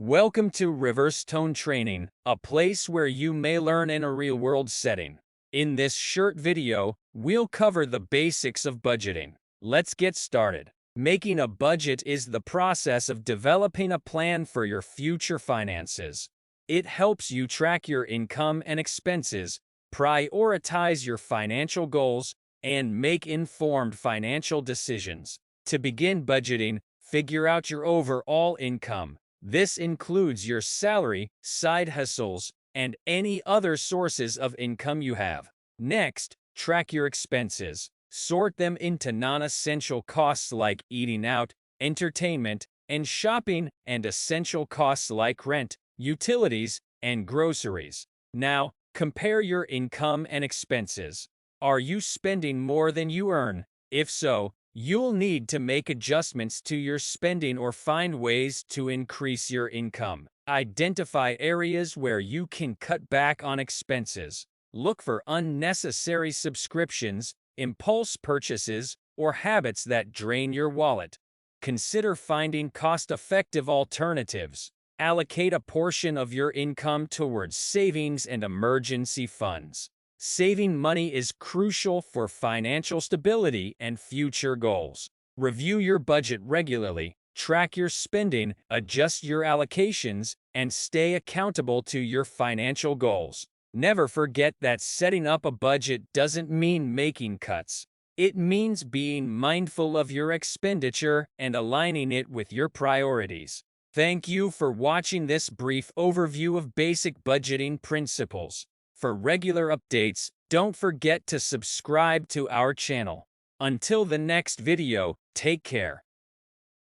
Welcome to Riverstone Training, a place where you may learn in a real-world setting. In this short video, we'll cover the basics of budgeting. Let's get started. Making a budget is the process of developing a plan for your future finances. It helps you track your income and expenses, prioritize your financial goals, and make informed financial decisions. To begin budgeting, figure out your overall income. This includes your salary, side hustles, and any other sources of income you have. Next, track your expenses. Sort them into non-essential costs like eating out, entertainment, and shopping, and essential costs like rent, utilities, and groceries. Now, compare your income and expenses. Are you spending more than you earn? If so, you'll need to make adjustments to your spending or find ways to increase your income. Identify areas where you can cut back on expenses. Look for unnecessary subscriptions, impulse purchases, or habits that drain your wallet. Consider finding cost-effective alternatives. Allocate a portion of your income towards savings and emergency funds. Saving money is crucial for financial stability and future goals. Review your budget regularly, track your spending, adjust your allocations, and stay accountable to your financial goals. Never forget that setting up a budget doesn't mean making cuts. It means being mindful of your expenditure and aligning it with your priorities. Thank you for watching this brief overview of basic budgeting principles. For regular updates, don't forget to subscribe to our channel. Until the next video, take care.